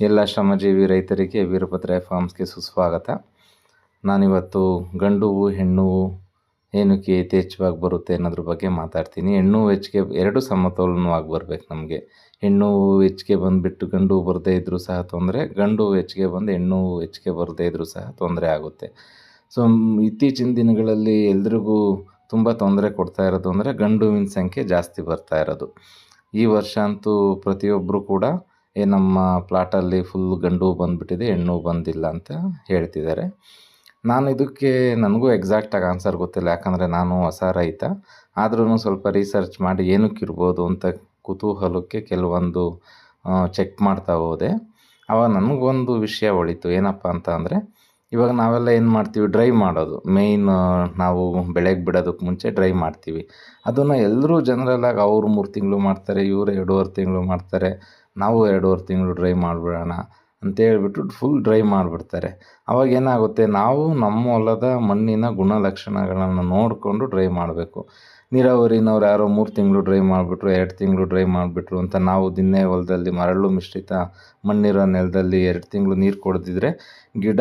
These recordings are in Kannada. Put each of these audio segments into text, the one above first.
ಎಲ್ಲ ಶ್ರಮಜೀವಿ ರೈತರಿಗೆ ವೀರಭದ್ರಯ್ಯ ಫಾರ್ಮ್ಸ್ಗೆ ಸುಸ್ವಾಗತ. ನಾನಿವತ್ತು ಗಂಡು ಹೂವು ಹೆಣ್ಣು ಹೂವು ಏನಕ್ಕೆ ಯಥೇಚ್ಛವಾಗಿ ಬರುತ್ತೆ ಅನ್ನೋದ್ರ ಬಗ್ಗೆ ಮಾತಾಡ್ತೀನಿ. ಹೆಣ್ಣು ಹೂವು ಹೆಚ್ಚಿಗೆ ಎರಡು ಸಮತೋಲನವಾಗಿ ಬರಬೇಕು ನಮಗೆ. ಹೆಣ್ಣು ಹೂವು ಹೆಚ್ಚಿಗೆ ಬಂದುಬಿಟ್ಟು ಗಂಡು ಹೂವು ಬರದೇ ಇದ್ದರೂ ಸಹ ತೊಂದರೆ, ಗಂಡು ಹೂವು ಹೆಚ್ಚಿಗೆ ಬಂದು ಹೆಣ್ಣು ಹೂವು ಹೆಚ್ಚಿಗೆ ಬರದೇ ಇದ್ದರೂ ಸಹ ತೊಂದರೆ ಆಗುತ್ತೆ. ಸೊ ಇತ್ತೀಚಿನ ದಿನಗಳಲ್ಲಿ ಎಲ್ರಿಗೂ ತುಂಬ ತೊಂದರೆ ಕೊಡ್ತಾ ಇರೋದು ಅಂದರೆ ಗಂಡು ಹೂವಿನ ಸಂಖ್ಯೆ ಜಾಸ್ತಿ ಬರ್ತಾ ಇರೋದು. ಈ ವರ್ಷ ಅಂತೂ ಪ್ರತಿಯೊಬ್ಬರು ಕೂಡ ನಮ್ಮ ಪ್ಲಾಟಲ್ಲಿ ಫುಲ್ ಗಂಡು ಹೂವು ಬಂದುಬಿಟ್ಟಿದೆ, ಹೆಣ್ಣು ಹೂವು ಬಂದಿಲ್ಲ ಅಂತ ಹೇಳ್ತಿದ್ದಾರೆ. ನಾನು ಇದಕ್ಕೆ ನನಗೂ ಎಕ್ಸಾಕ್ಟಾಗಿ ಆನ್ಸರ್ ಗೊತ್ತಿಲ್ಲ, ಯಾಕಂದರೆ ನಾನು ಹೊಸ ರೈತ. ಆದ್ರೂ ಸ್ವಲ್ಪ ರಿಸರ್ಚ್ ಮಾಡಿ ಏನಕ್ಕಿರ್ಬೋದು ಅಂತ ಕುತೂಹಲಕ್ಕೆ ಕೆಲವೊಂದು ಚೆಕ್ ಮಾಡ್ತಾ ಹೋದೆ. ಆವಾಗ ನನಗೊಂದು ವಿಷಯ ಹೊಳಿತು. ಏನಪ್ಪ ಅಂತ ಅಂದರೆ, ಇವಾಗ ನಾವೆಲ್ಲ ಏನು ಮಾಡ್ತೀವಿ, ಡ್ರೈ ಮಾಡೋದು ಮೇಯ್ನ್. ನಾವು ಬೆಳೆಗೆ ಬಿಡೋದಕ್ಕೆ ಮುಂಚೆ ಡ್ರೈ ಮಾಡ್ತೀವಿ. ಅದನ್ನು ಎಲ್ಲರೂ ಜನರಲ್ಲಾಗಿ ಅವ್ರು 3 ತಿಂಗಳು ಮಾಡ್ತಾರೆ, ಇವರು 2.5 ತಿಂಗಳು ಮಾಡ್ತಾರೆ, ನಾವು 2.5 ತಿಂಗಳು ಡ್ರೈ ಮಾಡಿಬಿಡೋಣ ಅಂತೇಳ್ಬಿಟ್ಟು ಫುಲ್ ಡ್ರೈ ಮಾಡಿಬಿಡ್ತಾರೆ. ಅವಾಗ ಏನಾಗುತ್ತೆ, ನಾವು ನಮ್ಮ ಹೊಲದ ಮಣ್ಣಿನ ಗುಣಲಕ್ಷಣಗಳನ್ನು ನೋಡಿಕೊಂಡು ಡ್ರೈ ಮಾಡಬೇಕು. ನೀರಾವರಿನವ್ರು ಯಾರೋ 3 ತಿಂಗಳು ಡ್ರೈ ಮಾಡಿಬಿಟ್ರು, 2 ತಿಂಗಳು ಡ್ರೈ ಮಾಡಿಬಿಟ್ರು ಅಂತ ನಾವು ದಿನ್ನೇ ಹೊಲದಲ್ಲಿ ಮರಳು ಮಿಶ್ರಿತ ಮಣ್ಣಿರೋ ನೆಲದಲ್ಲಿ 2 ತಿಂಗಳು ನೀರು ಕೊಡದಿದ್ರೆ ಗಿಡ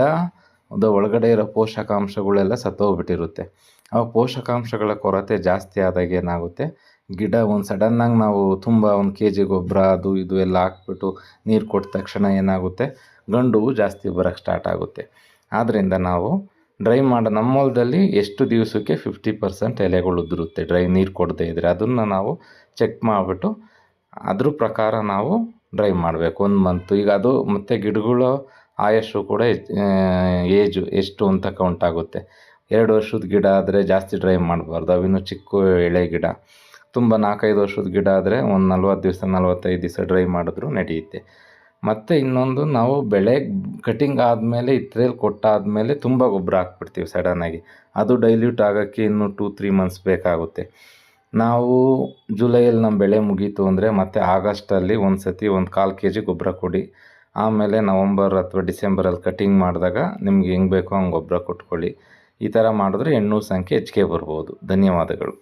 ಒಳಗಡೆ ಇರೋ ಪೋಷಕಾಂಶಗಳೆಲ್ಲ ಸತ್ತೋಗ್ಬಿಟ್ಟಿರುತ್ತೆ. ಆವಾಗ ಪೋಷಕಾಂಶಗಳ ಕೊರತೆ ಜಾಸ್ತಿ ಆದಾಗ ಏನಾಗುತ್ತೆ, ಗಿಡ ಒಂದು ಸಡನ್ನಾಗಿ ನಾವು ತುಂಬ 1 kg ಗೊಬ್ಬರ ಅದು ಇದು ಎಲ್ಲ ಹಾಕ್ಬಿಟ್ಟು ನೀರು ಕೊಟ್ಟ ತಕ್ಷಣ ಏನಾಗುತ್ತೆ, ಗಂಡು ಹೂವು ಜಾಸ್ತಿ ಬರೋಕ್ಕೆ ಸ್ಟಾರ್ಟ್ ಆಗುತ್ತೆ. ಆದ್ದರಿಂದ ನಾವು ಡ್ರೈ ನಮ್ಮ ಹೊಲದಲ್ಲಿ ಎಷ್ಟು ದಿವಸಕ್ಕೆ 50% ಎಲೆಗಳು ಉದುರುತ್ತೆ ಡ್ರೈ ನೀರು ಕೊಡದೇ ಇದ್ದರೆ, ಅದನ್ನು ನಾವು ಚೆಕ್ ಮಾಡಿಬಿಟ್ಟು ಅದ್ರ ಪ್ರಕಾರ ನಾವು ಡ್ರೈ ಮಾಡಬೇಕು 1 ಮಂತು. ಈಗ ಅದು ಮತ್ತು ಗಿಡಗಳು ಆಯಸ್ಸು ಕೂಡ ಏಜು ಎಷ್ಟು ಅಂತ ಕೌಂಟ್ ಆಗುತ್ತೆ. 2 ವರ್ಷದ ಗಿಡ ಆದರೆ ಜಾಸ್ತಿ ಡ್ರೈ ಮಾಡಬಾರ್ದು, ಅವಿನ್ನೂ ಚಿಕ್ಕ ಎಳೆ ಗಿಡ. ತುಂಬ 4-5 ವರ್ಷದ ಗಿಡ ಆದರೆ ಒಂದು 40 ದಿವಸ 45 ದಿವಸ ಡ್ರೈ ಮಾಡಿದ್ರೂ ನಡೆಯುತ್ತೆ. ಮತ್ತು ಇನ್ನೊಂದು, ನಾವು ಬೆಳೆ ಕಟಿಂಗ್ ಆದಮೇಲೆ ಇತ್ರೇಲಿ ಕೊಟ್ಟಾದಮೇಲೆ ತುಂಬ ಗೊಬ್ಬರ ಹಾಕ್ಬಿಡ್ತೀವಿ ಸಡನ್ನಾಗಿ. ಅದು ಡೈಲ್ಯೂಟ್ ಆಗೋಕ್ಕೆ ಇನ್ನೂ 2-3 ಮಂತ್ಸ್ ಬೇಕಾಗುತ್ತೆ. ನಾವು ಜುಲೈಯಲ್ಲಿ ನಮ್ಮ ಬೆಳೆ ಮುಗೀತು ಅಂದರೆ ಮತ್ತೆ ಆಗಸ್ಟಲ್ಲಿ ಒಂದು ಸತಿ 1/4 kg ಗೊಬ್ಬರ ಕೊಡಿ. ಆಮೇಲೆ ನವಂಬರ್ ಅಥವಾ ಡಿಸೆಂಬರಲ್ಲಿ ಕಟಿಂಗ್ ಮಾಡಿದಾಗ ನಿಮ್ಗೆ ಹೆಂಗೆ ಬೇಕೋ ಹಂಗೆ ಗೊಬ್ಬರ ಕೊಟ್ಕೊಳ್ಳಿ. ಈ ಥರ ಮಾಡಿದ್ರೆ ಹೆಣ್ಣು ಸಂಖ್ಯೆ ಹೆಚ್ಚಿಗೆ ಬರ್ಬೋದು. ಧನ್ಯವಾದಗಳು.